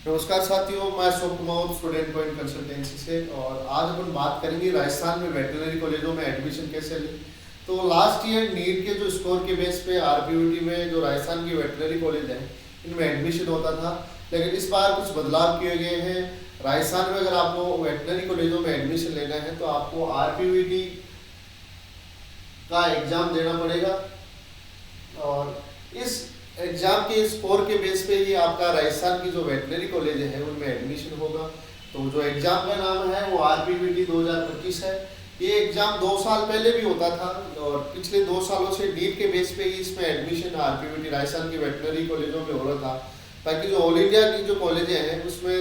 नमस्कार साथियों, मैं Ashok Kumar student point consultancy से। और आज अपन बात करेंगे राजस्थान में वेटरनरी कॉलेजों में एडमिशन कैसे लें। तो लास्ट ईयर नीट के जो स्कोर के बेस पे आरपीयूटी में जो राजस्थान की वेटरनरी कॉलेज है इनमें एडमिशन होता था, लेकिन इस बार कुछ बदलाव किए गए हैं। राजस्थान में अगर आपको वेटरनरी कॉलेजों में एडमिशन लेना है तो आपको आरपीयूटी का एग्जाम देना पड़ेगा और इस एग्जाम के स्कोर के बेस पे ही आपका राजस्थान की जो वेटनरी कॉलेज है उनमें एडमिशन होगा। तो जो एग्जाम का नाम है वो आरपीवीटी 2025 है। ये एग्जाम 2 साल पहले भी होता था और पिछले 2 सालों से नीट के बेस पे ही इसमें एडमिशन आरपीवीटी राजस्थान की वेटनरी कॉलेजों में हो रहा था। बाकी जो ऑल इंडिया की जो कॉलेजें हैं उसमें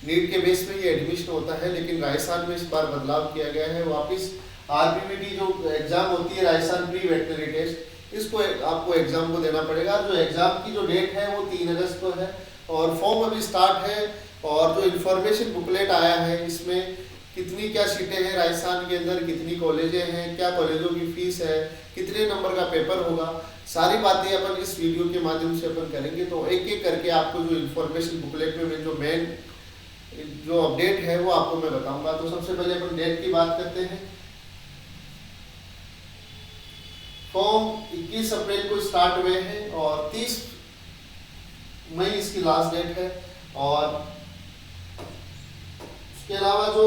नीट के बेस पे ही एडमिशन होता है, लेकिन राजस्थान में इस बार बदलाव किया गया है। वापिस आरपीवीटी जो एग्जाम होती है राजस्थान प्री वेटनरी टेस्ट, इसको आपको एग्जाम को देना पड़ेगा। जो एग्जाम की जो डेट है वो 3 अगस्त को है और फॉर्म अभी स्टार्ट है। और जो इन्फॉर्मेशन बुकलेट आया है इसमें कितनी क्या सीटें हैं राजस्थान के अंदर, कितनी कॉलेजें हैं, क्या कॉलेजों की फीस है, कितने नंबर का पेपर होगा, सारी बातें अपन इस वीडियो के माध्यम से अपन करेंगे। तो एक एक करके आपको जो इन्फॉर्मेशन बुकलेट में जो मेन जो अपडेट है वो आपको मैं बताऊंगा। तो सबसे पहले अपन डेट की बात करते हैं। फॉर्म 21 अप्रैल को स्टार्ट हुए हैं और 30 मई इसकी लास्ट डेट है। और उसके अलावा जो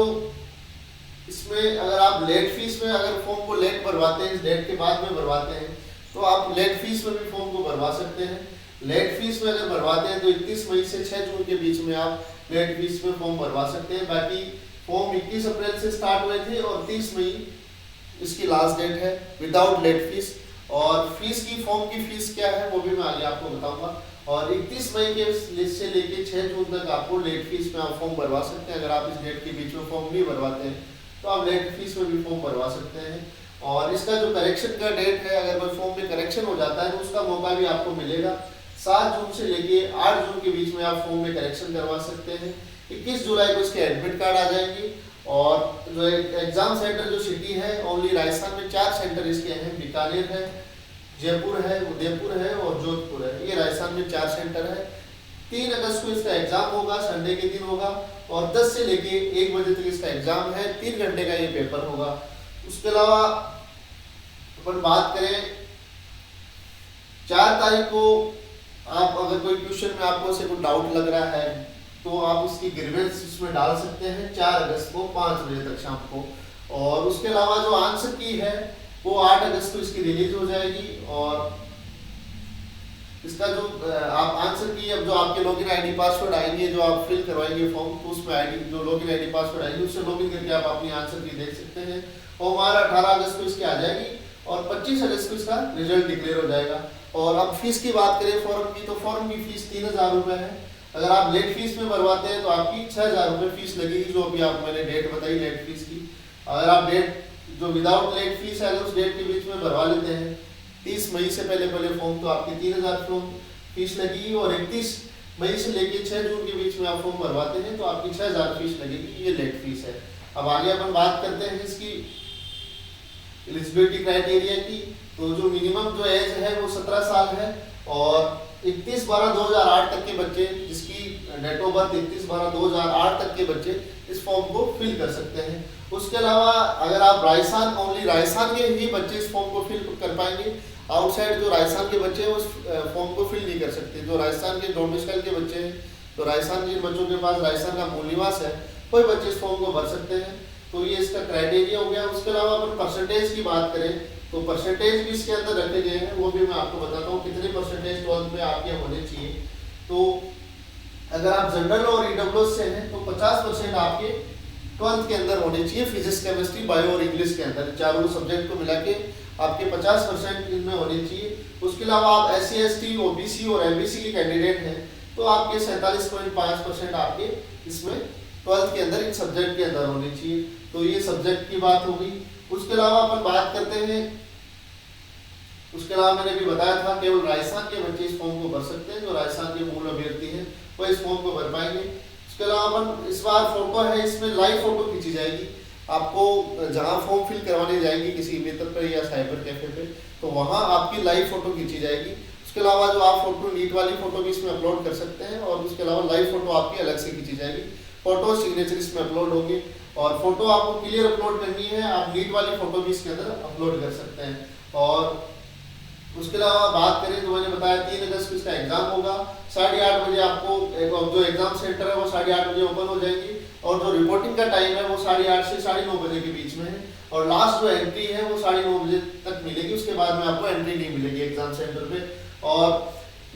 इसमें अगर आप लेट फीस में अगर फॉर्म को लेट भरवाते हैं, इस डेट के बाद में भरवाते हैं, तो आप लेट फीस में भी फॉर्म को भरवा सकते हैं। लेट फीस में अगर भरवाते हैं तो 31 मई से 6 जून के बीच में आप लेट फीस में फॉर्म भरवा सकते हैं। बाकी फॉर्म 21 अप्रैल से स्टार्ट हुए थे और 30 मई इसकी लास्ट डेट है विदाउट लेट फीस। और फीस की फॉर्म की फीस क्या है वो भी मैं आगे आपको बताऊंगा। और 31 मई के लिस्ट से लेके 6 जून तक आपको लेट फीस में आप फॉर्म भरवा सकते हैं। अगर आप इस डेट के बीच में फॉर्म नहीं भरवाते हैं तो आप लेट फीस में भी फॉर्म भरवा सकते हैं। और इसका जो करेक्शन का डेट है, अगर कोई फॉर्म में करेक्शन हो जाता है तो उसका मौका भी आपको मिलेगा। 7 जून से लेके 8 जून के बीच में आप फॉर्म में करेक्शन करवा सकते हैं। 21 जुलाई को इसके एडमिट कार्ड आ जाएंगे। और जो एग्जाम सेंटर जो सिटी है, ओनली राजस्थान में 4 सेंटर इसके हैं। बीकानेर है, जयपुर है, उदयपुर है और जोधपुर है। ये राजस्थान में 4 सेंटर है। 3 अगस्त को इसका एग्जाम होगा, संडे के दिन होगा और 10 से लेके 1 बजे तक इसका एग्जाम है। 3 घंटे का ये पेपर होगा। उसके अलावा अपन बात करें 4 तारीख को, आप अगर कोई क्वेश्चन में आपको से कोई डाउट लग रहा है तो आप उसकी ग्रीवेंस इसमें डाल सकते हैं 4 अगस्त को 5 बजे तक शाम को। और उसके अलावा जो आंसर की है वो 8 अगस्त को इसकी रिलीज हो जाएगी। और इसका जो आप आंसर की अब जो आपके लॉगिन आईडी पासवर्ड आएंगे, जो आप फिल करवाएंगे फॉर्म, तो उसमें आईडी जो लॉगिन आईडी पासवर्ड आएंगे उससे लॉगिन करके आप अपनी आंसर की देख सकते हैं। और हमारा 18 अगस्त को इसकी आ जाएगी और 25 अगस्त को इसका रिजल्ट डिक्लेयर हो जाएगा। और अब फीस की बात करें फॉर्म की, तो फॉर्म की फीस 3000 रुपये है। अगर आप लेट फीस में भरवाते हैं तो आपकी 6000 रुपये फीस लगेगी, जो अभी आप मैंने डेट बताई लेट फीस की। अगर आप डेट जो विदाउट लेट फीस है अगर उस डेट के बीच में भरवा लेते हैं 30 मई से पहले फॉर्म, तो आपकी 3000 फॉर्म फीस लगेगी। और 31 मई से लेके 6 जून के बीच में आप फॉर्म भरवाते हैं तो आपकी 6000 फीस लगेगी। ये लेट फीस है। अब आगे अपन बात करते हैं इसकी एलिजिबिलिटी क्राइटेरिया की। तो जो मिनिमम जो एज है वो 17 साल है। और 31/12/2008 तक के बच्चे, जिसकी डेट ऑफ बर्थ 31/12/2008 तक के बच्चे इस फॉर्म को फिल कर सकते हैं। उसके अलावा अगर आप राजस्थान, ओनली राजस्थान के ही बच्चे इस फॉर्म को फिल कर पाएंगे। आउटसाइड जो राजस्थान के बच्चे हैं उस फॉर्म को फिल नहीं कर सकते। जो राजस्थान के डोमिसाइल के बच्चे हैं, तो राजस्थान के बच्चों के पास राजस्थान का मूल निवास है, कोई बच्चे इस फॉर्म को भर सकते हैं। तो ये इसका क्राइटेरिया हो गया। उसके अलावा अपन परसेंटेज की बात करें तो परसेंटेज भी इसके अंदर रखे गए हैं, वो भी मैं आपको बताता हूँ कितने परसेंटेज 12th में आपके होने चाहिए। तो अगर आप जनरल और ईडब्ल्यूएस से हैं तो 50% आपके 12th के अंदर होने चाहिए। फिजिक्स, केमिस्ट्री, बायो और इंग्लिश के अंदर चारों सब्जेक्ट को मिला के आपके 50% इनमें होने चाहिए। उसके अलावा आप SC ST OBC और MBC के कैंडिडेट हैं तो आपके 47.5% आपके इसमें 12th के अंदर इन सब्जेक्ट के अंदर होने चाहिए। तो ये सब्जेक्ट की बात हो गई। उसके अलावा अपन बात करते हैं, उसके अलावा मैंने भी बताया था केवल राजस्थान के बच्चे इस फॉर्म को भर सकते हैं। जो राजस्थान के मूल अभ्यर्थी हैं वो इस फॉर्म को भर पाएंगे। उसके अलावा अपन इस बार फोटो है, इसमें लाइव फोटो खींची जाएगी। आपको जहां फॉर्म फिल करवाने जाएंगे किसी मित्र पर या साइबर कैफे पे, तो वहां आपकी लाइव फोटो खींची जाएगी। उसके अलावा जो आप फोटो नीट वाली फोटो भी इसमें अपलोड कर सकते हैं, और उसके अलावा लाइव फोटो आपकी अलग से खींची जाएगी, फोटो सिग्नेचर इसमें अपलोड होंगे, और फोटो आपको क्लियर अपलोड करनी है, आप नीट वाली फोटो भी इसके अंदर अपलोड कर सकते हैं। और उसके अलावा बात करें तो मैंने बताया 3 अगस्त को इसका एग्जाम होगा, 8:30 बजे आपको जो एग्जाम सेंटर है वो 8:30 बजे ओपन हो जाएंगी, और जो रिपोर्टिंग का टाइम है वो 8:30 से 9:30 बजे के बीच में है, और लास्ट जो एंट्री है वो 9:30 बजे तक मिलेगी, उसके बाद में आपको एंट्री नहीं मिलेगी एग्जाम सेंटर पे। और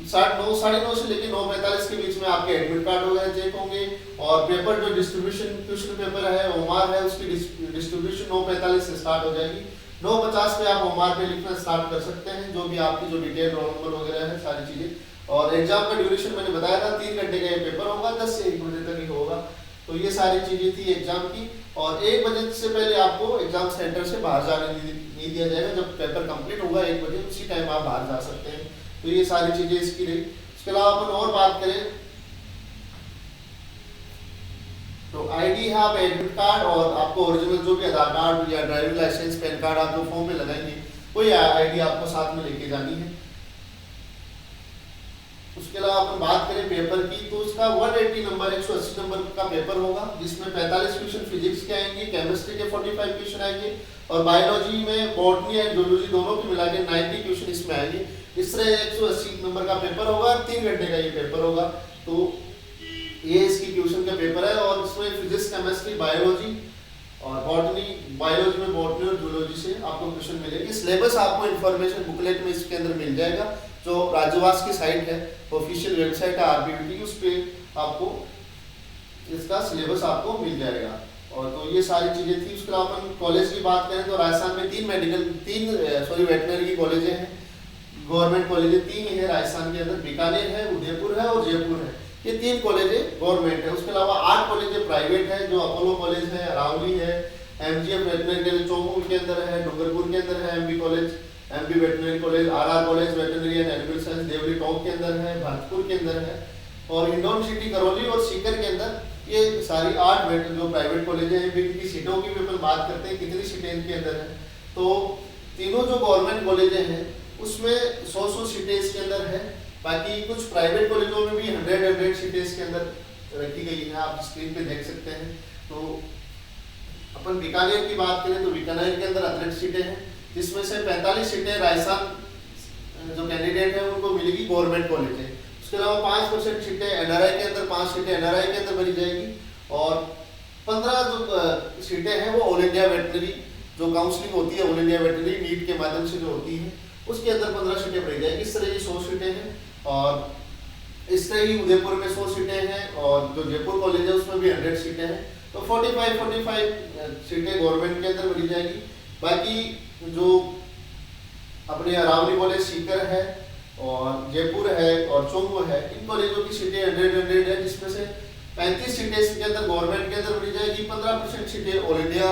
9:30 से लेकर 9:45 के बीच में आपके एडमिट कार्ड वगैरह चेक होंगे, और पेपर जो डिस्ट्रीब्यूशन क्वेश्चन पेपर है ओमार है उसकी डिस्ट्रीब्यूशन 9:45 से स्टार्ट हो जाएगी। 9:50 पे आप ओमार पे लिखना स्टार्ट कर सकते हैं, जो भी आपकी जो डिटेल रोल नंबर वगैरह है सारी चीजें। और एग्जाम का ड्यूरेशन मैंने बताया था 3 घंटे का ये पेपर होगा, 10 से 1 बजे तक ही होगा। तो ये सारी चीजें थी एग्जाम की, और 1 बजे से पहले आपको एग्जाम सेंटर से बाहर जाने नहीं दिया जाएगा, जब पेपर कंप्लीट होगा 1 बजे उसी टाइम आप बाहर जा सकते हैं। तो ये सारी चीजें इसकी रही। उसके अलावा अपन और बात करें तो आईडी है, आप एडमिट कार्ड और आपको ओरिजिनल जो भी आधार कार्ड या ड्राइविंग लाइसेंस पैन कार्ड आप जो फॉर्म में लगाएंगे वही आईडी आपको साथ में लेके जानी है। उसके अलावा अपन बात करें पेपर की तो उसका 180 नंबर 180 नंबर का पेपर होगा, जिसमें 45 क्वेश्चन फिजिक्स के आएंगे, केमिस्ट्री के 45 क्वेश्चन आएंगे, और बायोलॉजी में बॉटनी एंड जूलॉजी दोनों की मिला के 90 क्वेश्चन इसमें आएंगे। इस तरह 180 नंबर का पेपर होगा, 3 घंटे का ये पेपर होगा। तो ये इसकी ट्यूशन का पेपर है, और इसमें फिजिक्स केमिस्ट्री बायोलॉजी और बॉटनी, बायोलॉजी में बॉटनी और जूलॉजी से आपको क्वेश्चन मिलेंगे। सिलेबस आपको इन्फॉर्मेशन बुकलेट में इसके अंदर मिल जाएगा, जो राज्यवास की साइट है, ऑफिशियल वेबसाइट है आरबीवीटी की, उस पर आपको इसका सिलेबस आपको मिल जाएगा। और तो ये सारी चीजें थी। उसके अलावा अपन कॉलेज की बात करें तो राजस्थान में 3 वेटनरी कॉलेजें हैं, गवर्नमेंट कॉलेज 3 है राजस्थान के अंदर, बीकानेर है, उदयपुर है और जयपुर है, ये 3 कॉलेज गवर्नमेंट है। उसके अलावा 8 कॉलेज प्राइवेट है, जो अपोलो कॉलेज है, अरावली है, एमजीएफ वेटनरी कॉलेज चौमू के अंदर है, डूंगरपुर के अंदर है MB college, MB veterinary college, RR college veterinary and animal science Deoli टॉप के अंदर है, भरतपुर के अंदर है, और इंडोन सिटी करौली और सीकर के अंदर। ये सारी 8 जो प्राइवेट कॉलेज हैं, इनकी सीटों की भी अपन बात करते हैं कितनी सीटें इनके अंदर है। तो तीनों जो गवर्नमेंट कॉलेज हैं उसमें 100 सीटें इसके अंदर है, बाकी कुछ प्राइवेट कॉलेजों में भी 100 सीटें इसके अंदर रखी गई हैं, आप स्क्रीन पे देख सकते हैं। तो अपन बीकानेर की बात करें तो बीकानेर के अंदर 68 सीटें हैं, जिसमें से 45 सीटें राजस्थान जो कैंडिडेट है उनको मिलेगी गवर्नमेंट कॉलेज है। उसके अलावा 5% सीटें एनआरआई के अंदर, 5 सीटें एनआरआई के अंदर भरी जाएगी, और 15 जो सीटें हैं वो ऑल इंडिया वेटनरी जो काउंसलिंग होती है, ऑल इंडिया वेटनरी नीट के माध्यम से जो होती है उसके अंदर 15 सीटें भरी जाएगी। इस तरह की 100 सीटें हैं, और इस तरह ही उदयपुर में 100 सीटें हैं, और जो जयपुर कॉलेज है उसमें भी 100 सीटें हैं। तो 45 सीटें गवर्नमेंट के अंदर भरी जाएगी। बाकी जो अपने अरावली कॉलेज सीकर है और जयपुर है और चोंगू है, इन कॉलेजों की सीटें 100 है, जिसमें से 35 सीटें इसके अंदर गवर्नमेंट के अंदर भरी जाएगी, 15% सीटें ऑल इंडिया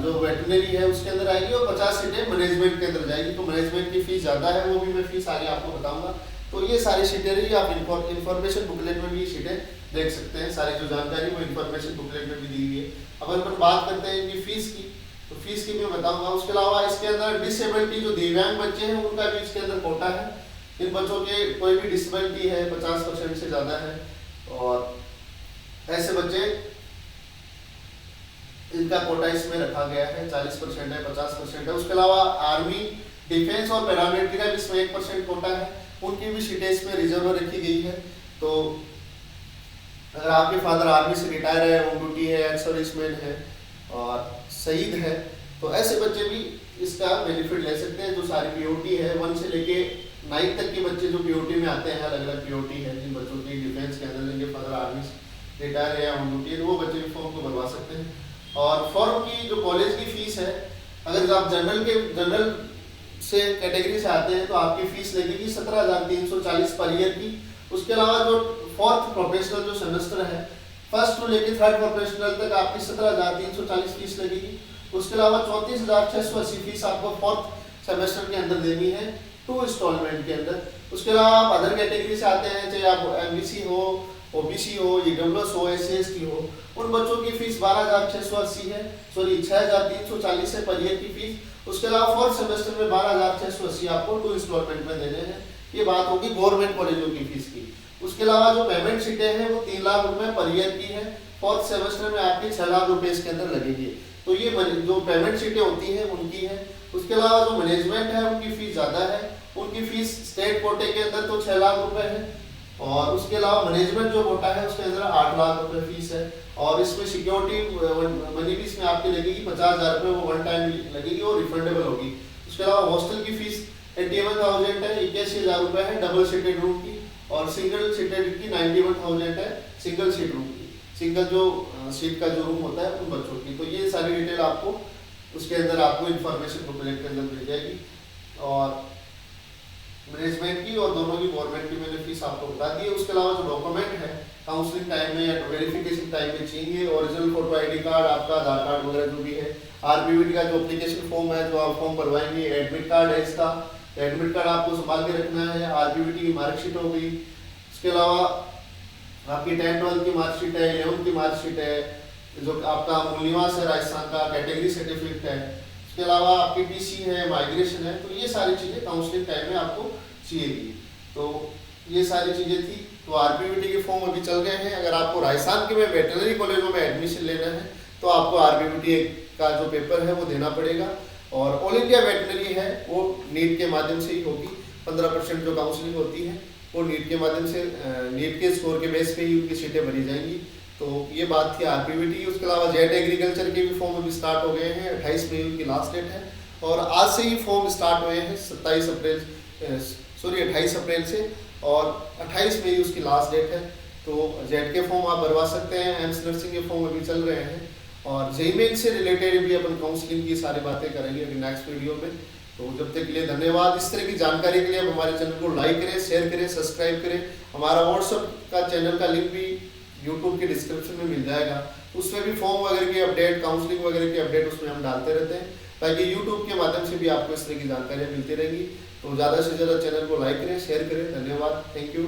जो वेटनरी है उसके अंदर आएगी, और 50 सीटें मैनेजमेंट के अंदर जाएगी। तो मैनेजमेंट की फीस ज़्यादा है, वो भी मैं फीस आगे आपको बताऊंगा। तो ये सारी सीटें रही, आप इन्फॉर्मेशन बुकलेट में भी सीटें देख सकते हैं, सारी जो जानकारी वो इन्फॉर्मेशन बुकलेट में भी दी हुई है। अब अपन बात करते हैं इनकी फीस की, तो फीस की मैं बताऊंगा। उसके अलावा इसके अंदर डिसेबिलिटी जो दिव्यांग बच्चे हैं उनका भी इसके अंदर कोटा है, इन बच्चों के कोई भी डिसेबिलिटी है 50% से ज़्यादा है, और ऐसे बच्चे इनका कोटा इसमें रखा गया है, 40% है, 50% है। उसके अलावा आर्मी, डिफेंस और पैरामिलिट्री का भी इसमें 1% कोटा है, उनकी भी सीटें इसमें रिजर्व रखी गई है। तो अगर आपके फादर आर्मी से रिटायर है, ऑन ड्यूटी है, एक्स सर्विसमैन है और शहीद है, तो ऐसे बच्चे भी इसका बेनिफिट ले सकते हैं। जो सारी पीओटी है 1 से लेके 9 तक के बच्चे जो पीओटी में आते हैं, अलग अलग पीओटी है जिन बच्चों की डिफेंस के अंदर जिनके फादर आर्मी से रिटायर है या ऑन ड्यूटी है, तो वो बच्चे भी फॉर्म को भरवा सकते हैं। और फॉर्म की जो कॉलेज की फीस है, अगर आप जनरल से कैटेगरी से आते हैं तो आपकी फीस लगेगी 17,340 पर ईयर की। उसके अलावा जो 4th प्रोफेशनल जो सेमेस्टर है, 1st टू लेके 3rd प्रोफेशनल तक आपकी 17,340 फीस लगेगी। उसके अलावा 34,680 फीस आपको 4th सेमेस्टर के अंदर देनी है 2 इंस्टॉलमेंट के अंदर। उसके अलावा आप अदर कैटेगरी से आते हैं, चाहे आप एमबीसी हो, ओबीसी हो, ईडब्ल्यूएस हो, एससी/एसटी हो, उन बच्चों की फीस 12,680 है, 6,340 है पर ईयर की फीस। उसके अलावा 4th सेमेस्टर में 12,680 आपको 2 इंस्टॉलमेंट में देने हैं। ये बात होगी गवर्नमेंट कॉलेजों की फीस की। उसके अलावा जो पेमेंट शीटें हैं वो 3 लाख रुपए पर ईयर की है। फोर्थ सेमेस्टर में आपकी 6 लाख रुपए इसके अंदर लगेगी। तो ये जो पेमेंट शीटें होती हैं उनकी है। उसके अलावा जो मैनेजमेंट है उनकी फीस ज़्यादा है, उनकी फीस स्टेट कोटे के अंदर तो 6 लाख रुपए है, और उसके अलावा मैनेजमेंट जो कोटा है उसके अंदर 8 लाख रुपए फीस है। और इसमें सिक्योरिटी मनी भी इसमें आपकी लगेगी 50,000 रुपये, वो वन टाइम लगेगी और रिफंडेबल होगी। उसके अलावा हॉस्टल की फीस 81,000 है, 81,000 रुपये है डबल सीटेड रूम की, और सिंगल सीटेड की 91,000 है सिंगल सीट रूम की, सिंगल जो सीट का जो रूम होता है उन बच्चों की। तो ये सारी डिटेल आपको उसके अंदर आपको इन्फॉर्मेशन प्रोजेक्ट के अंदर मिल जाएगी। और मैनेजमेंट की और दोनों की गवर्नमेंट की मैंने फीस आपको बता दी है। उसके अलावा जो डॉक्यूमेंट है काउंसलिंग टाइम में या वेरिफिकेशन टाइम में चाहिए, ओरिजिनल फोटो आईडी कार्ड, आपका आधार कार्ड वगैरह जो भी है, आरपीवीटी का जो एप्लीकेशन फॉर्म है जो आप फॉर्म भरवाएंगे, एडमिट कार्ड है इसका, एडमिट कार्ड आपको संभाल के रखना है, आरपीवीटी की मार्कशीट हो गई। उसके अलावा आपकी 10-12 की मार्कशीट है, 11 की मार्कशीट है, जो आपका मूल निवास है राजस्थान का, कैटेगरी सर्टिफिकेट है। उसके अलावा आपकी पीसी है, माइग्रेशन है। तो ये सारी चीज़ें काउंसलिंग टाइम में आपको चाहिएगी। तो ये सारी चीज़ें थी। तो आरपीवीटी के फॉर्म अभी चल रहे हैं। अगर आपको राजस्थान के में वेटरनरी कॉलेजों में एडमिशन लेना है तो आपको आरपीवीटी का जो पेपर है वो देना पड़ेगा। और ऑल इंडिया वेटरनरी है वो नीट के माध्यम से ही होगी। 15% जो काउंसलिंग होती है वो नीट के माध्यम से, नीट के स्कोर के बेस पे ही उनकी सीटें भरी जाएंगी। तो ये बात थी आरपीवीटी। उसके अलावा जेट एग्रीकल्चर के भी फॉर्म अभी स्टार्ट हो गए हैं। 28 मई उनकी लास्ट डेट है, और आज से ही फॉर्म स्टार्ट हुए हैं 28 अप्रैल से, और 28 मई उसकी लास्ट डेट है। तो जेट के फॉर्म आप भरवा सकते हैं। एम्स नर्सिंग के फॉर्म अभी चल रहे हैं, और जेईमेन से रिलेटेड भी अपन काउंसलिंग की सारी बातें करेंगे अभी नेक्स्ट वीडियो में। तो जब तक के लिए धन्यवाद। इस तरह की जानकारी के लिए आप हमारे चैनल को लाइक करें, शेयर करें, सब्सक्राइब करें। हमारा व्हाट्सएप का चैनल का लिंक भी यूट्यूब के डिस्क्रिप्शन में मिल जाएगा। उसमें भी फॉर्म वगैरह की अपडेट, काउंसलिंग वगैरह की अपडेट उसमें हम डालते रहते हैं, ताकि यूट्यूब के माध्यम से भी आपको इस तरह की जानकारियाँ मिलती रहेंगी। तो ज़्यादा से ज़्यादा चैनल को लाइक करें, शेयर करें। धन्यवाद, थैंक यू।